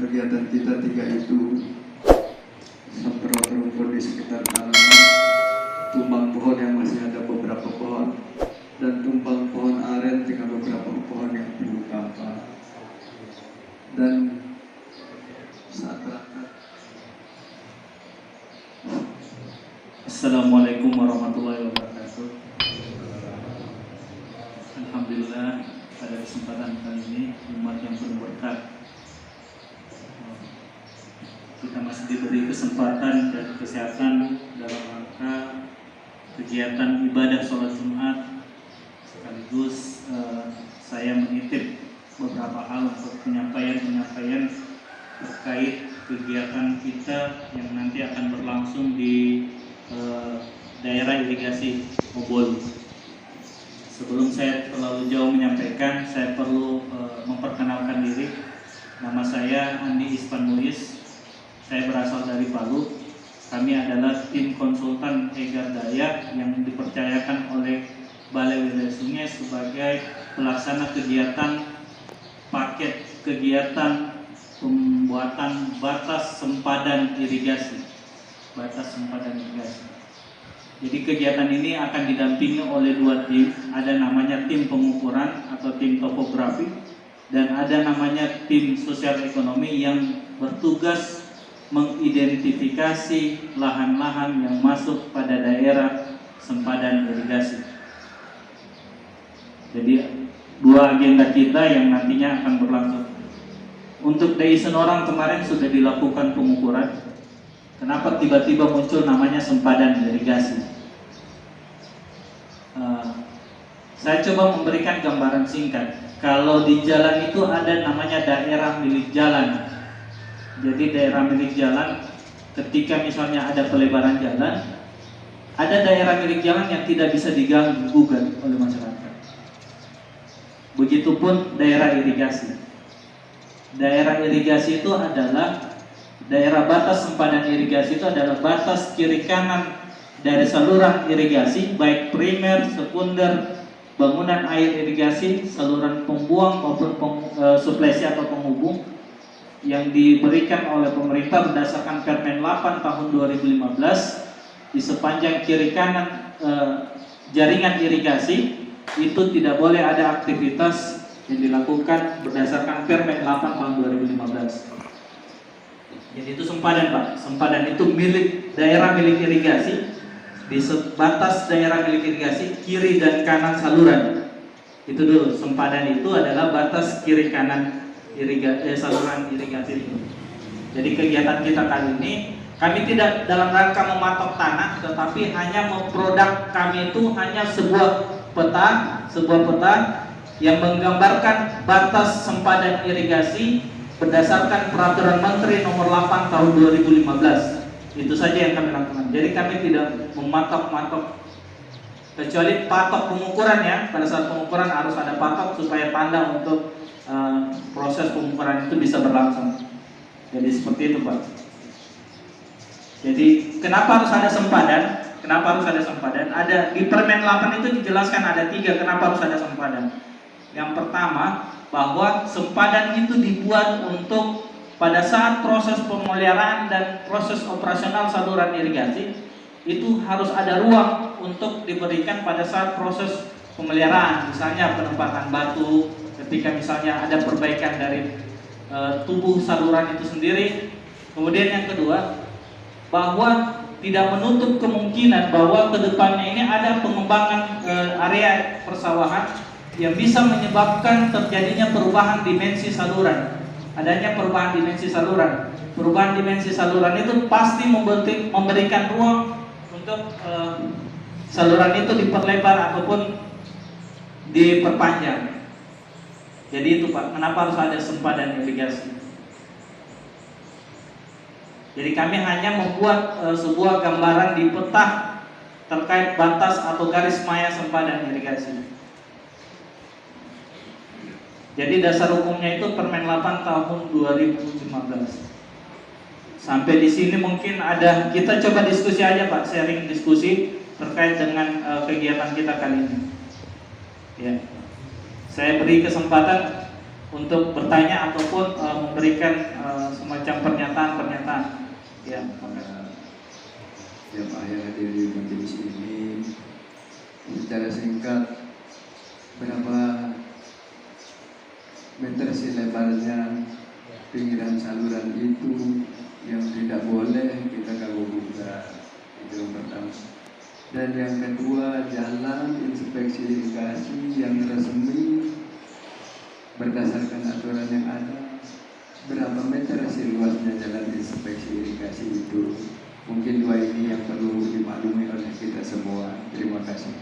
kegiatan kita tiga itu semprot rumput di sekitar tanaman, tumbang pohon yang masih ada beberapa pohon, dan tumbang pohon aren dengan beberapa pohon yang perlu kapal. Dan saat berangkat, Assalamualaikum warahmatullahi wabarakatuh. Alhamdulillah, pada kesempatan kali ini umat yang berberkat, kita masih diberi kesempatan dan kesehatan dalam rangka kegiatan ibadah sholat Jumat. Sekaligus saya menitip beberapa hal untuk penyampaian terkait kegiatan kita yang nanti akan berlangsung di daerah irigasi Obol. Sebelum saya terlalu jauh menyampaikan, saya perlu memperkenalkan diri. Nama saya Andi Ispan Muiz. Saya berasal dari Palu. Kami adalah tim konsultan Egar Dayak yang dipercayakan oleh Balai Wilayah Sungai sebagai pelaksana kegiatan paket kegiatan pembuatan batas sempadan irigasi. Jadi kegiatan ini akan didampingi oleh dua tim. Ada namanya tim pengukuran atau tim topografi, dan ada namanya tim sosial ekonomi yang bertugas mengidentifikasi lahan-lahan yang masuk pada daerah sempadan irigasi. Jadi dua agenda kita yang nantinya akan berlangsung. Untuk DI Senorang kemarin sudah dilakukan pengukuran. Kenapa tiba-tiba muncul namanya sempadan irigasi? Saya coba memberikan gambaran singkat. Kalau di jalan itu ada namanya daerah milik jalan. Jadi daerah milik jalan, ketika misalnya ada pelebaran jalan, ada daerah milik jalan yang tidak bisa diganggu gugat oleh masyarakat. Begitupun daerah irigasi. Daerah irigasi itu adalah daerah batas sempadan irigasi, itu adalah batas kiri kanan dari saluran irigasi, baik primer, sekunder, bangunan air irigasi, saluran pembuang maupun suplesi atau penghubung yang diberikan oleh pemerintah berdasarkan Permen 8 tahun 2015. Di sepanjang kiri kanan jaringan irigasi itu tidak boleh ada aktivitas yang dilakukan berdasarkan Permen 8 tahun 2015. Jadi itu sempadan, Pak. Sempadan itu milik daerah milik irigasi. Di sebatas daerah milik irigasi, kiri dan kanan saluran. Itu dulu. Sempadan itu adalah batas kiri kanan saluran irigasi itu. Jadi kegiatan kita kali ini, kami tidak dalam rangka mematok tanah, tetapi hanya memproduk kami itu hanya sebuah peta yang menggambarkan batas sempadan irigasi berdasarkan Peraturan Menteri Nomor 8 Tahun 2015. Itu saja yang kami lakukan. Jadi kami tidak mematok-matok, kecuali patok pengukuran ya. Pada saat pengukuran harus ada patok supaya tanda untuk proses pengukuran itu bisa berlangsung. Jadi seperti itu, Pak. Jadi kenapa harus ada sempadan? Ada di Permen 8 itu dijelaskan ada 3 kenapa harus ada sempadan. Yang pertama, bahwa sempadan itu dibuat untuk pada saat proses pemeliharaan dan proses operasional saluran irigasi itu harus ada ruang untuk diberikan pada saat proses pemeliharaan, misalnya penempatan batu, ketika misalnya ada perbaikan dari tubuh saluran itu sendiri. Kemudian yang kedua, bahwa tidak menutup kemungkinan bahwa kedepannya ini ada pengembangan area persawahan yang bisa menyebabkan terjadinya perubahan dimensi saluran. Adanya perubahan dimensi saluran. Perubahan dimensi saluran itu pasti memberikan ruang untuk saluran itu diperlebar ataupun diperpanjang. Jadi itu, Pak, kenapa harus ada sempadan irigasi. Jadi kami hanya membuat sebuah gambaran di peta terkait batas atau garis maya sempadan irigasi. Jadi dasar hukumnya itu Permen 8 tahun 2015. Sampai di sini mungkin ada, kita coba diskusi aja, Pak, sharing diskusi terkait dengan kegiatan kita kali ini. Ya. Saya beri kesempatan untuk bertanya ataupun memberikan semacam pernyataan-pernyataan. Ya, Jamaah yang hadir di majelis ini, secara singkat, berapa meter sih lebarnya pinggiran saluran itu yang tidak boleh kita ganggu gugat, itu yang pertama. Dan yang kedua, jalan inspeksi irigasi yang resmi berdasarkan aturan yang ada, berapa meter sih luasnya jalan inspeksi irigasi itu. Mungkin dua ini yang perlu dimaklumi oleh kita semua. Terima kasih.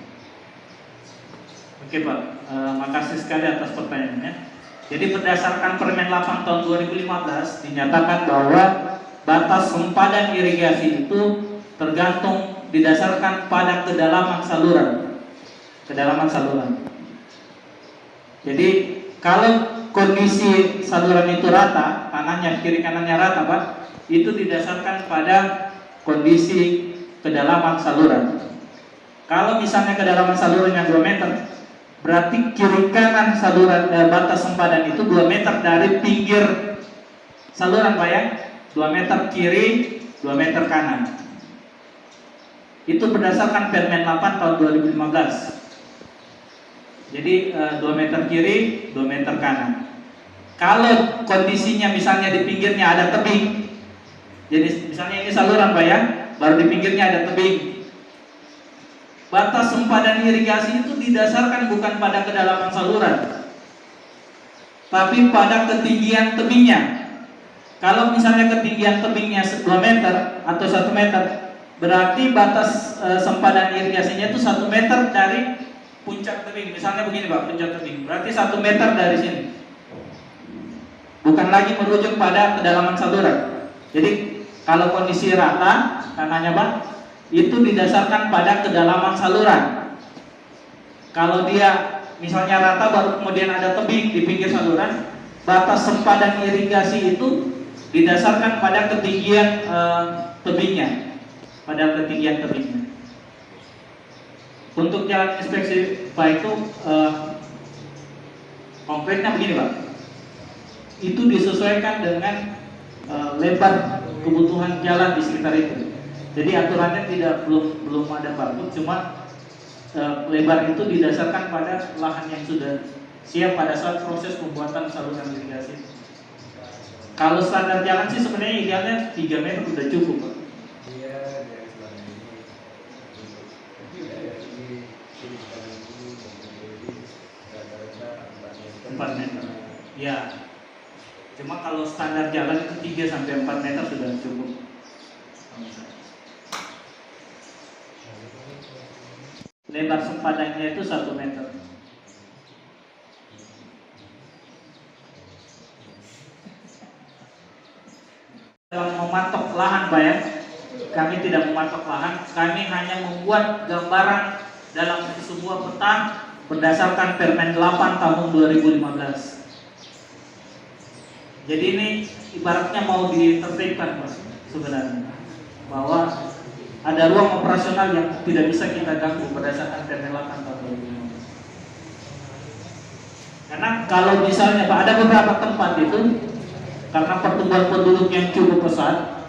Oke Pak, makasih sekali atas pertanyaannya. Jadi berdasarkan Permen 8 tahun 2015 dinyatakan bahwa batas sempadan irigasi itu tergantung didasarkan pada kedalaman saluran. Kedalaman saluran. Jadi kalau kondisi saluran itu rata, tanahnya kiri kanannya rata Pak, itu didasarkan pada kondisi kedalaman saluran. Kalau misalnya kedalaman salurannya 2 meter, berarti kiri kanan saluran batas sempadan itu 2 meter dari pinggir saluran Pak ya. 2 meter kiri, 2 meter kanan. Itu berdasarkan Permen 8 tahun 2015. Jadi 2 meter kiri, 2 meter kanan. Kalau kondisinya misalnya di pinggirnya ada tebing, jadi misalnya ini saluran Pak ya, baru di pinggirnya ada tebing. Batas sempadan irigasi itu didasarkan bukan pada kedalaman saluran, tapi pada ketinggian tebingnya. Kalau misalnya ketinggian tebingnya 2 meter atau 1 meter, berarti batas sempadan irigasinya itu 1 meter dari puncak tebing. Misalnya begini Pak, puncak tebing, berarti 1 meter dari sini. Bukan lagi merujuk pada kedalaman saluran. Jadi kalau kondisi rata tanahnya Pak, itu didasarkan pada kedalaman saluran. Kalau dia misalnya rata baru kemudian ada tebing di pinggir saluran, batas sempadan irigasi itu didasarkan pada ketinggian tebingnya, pada ketinggian tebingnya. Untuk jalan inspeksi Pak itu konkretnya begini Pak, itu disesuaikan dengan lebar kebutuhan jalan di sekitar itu. Jadi aturannya belum ada baku, cuma lebar itu didasarkan pada lahan yang sudah siap pada saat proses pembuatan saluran irigasi. Kalau standar jalan sih sebenarnya idealnya 3 meter sudah cukup Pak. 4 meter. Ya. Cuma kalau standar jalan itu 3 sampai 4 meter sudah cukup. Lebar sempadannya itu 1 meter. Dalam mematok lahan Pak ya, kami tidak mematok lahan, kami hanya membuat gambaran dalam sebuah peta berdasarkan Permen 8 tahun 2015. Jadi ini ibaratnya mau ditertibkan Mas sebenarnya, bahwa ada ruang operasional yang tidak bisa kita ganggu berdasarkan Permen 8 tahun 2015. Karena kalau misalnya Pak, ada beberapa tempat itu karena pertumbuhan penduduk yang cukup pesat,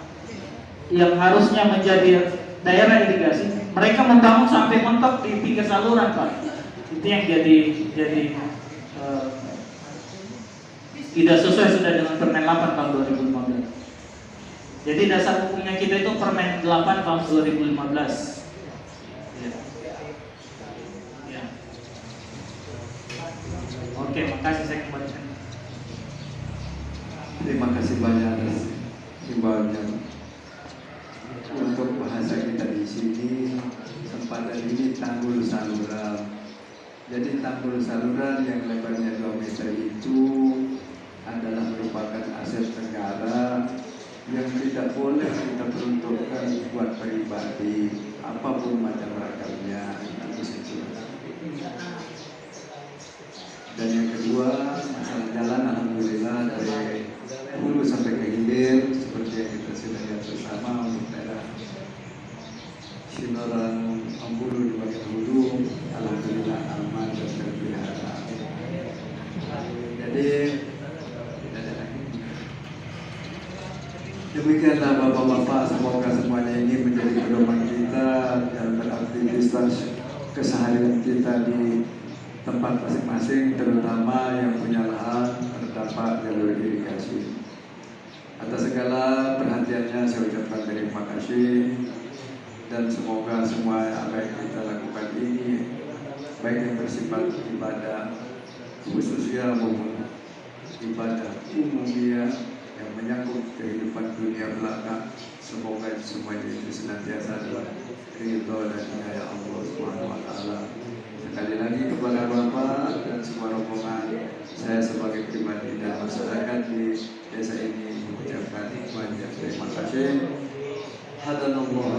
yang harusnya menjadi daerah irigasi, mereka membangun sampai mentok di pinggir saluran Pak. Itu yang jadi tidak sesuai sudah dengan Permen 8 tahun 2015. Jadi dasar hukumnya kita itu Permen 8 tahun 2015. Ya. Ya. Oke, makasih, saya kembalikan. Terima kasih banyak atas himbauannya. Untuk bahasa kita di sini, sempadan ini tanggul saluran. Jadi tanggul saluran yang lebarnya 2 meter itu adalah merupakan aset negara yang tidak boleh kita peruntukkan buat pribadi apapun macam ragamnya. Dan yang kedua, masalah jalan alhamdulillah dari hulu sampai ke hilir seperti yang kita sudah lihat bersama untuk daerah Sinoran Ambulu di bagian hulu alhamdulillah aman dan terpelihara. Jadi Demikianlah Bapak-Bapak, semoga semuanya ini menjadi pedoman kita dan beraktivitas keseharian kita di tempat masing-masing, terutama yang punya lahan terdampak jalur irigasi. Atas segala perhatiannya saya ucapkan terima kasih, dan semoga semua apa yang kita lakukan ini, baik yang bersifat ibadah khususnya maupun ibadah umumnya yang menyangkut kehidupan dunia belaka, semoga semuanya itu senantiasa adalah ridho dan inayah Allah Subhanahu wa Ta'ala. Sekali lagi kepada Bapak dan semua rombongan, saya sebagai pribadi dan masyarakat di desa ini mengucapkan banyak terima kasih. Hadanallahu wa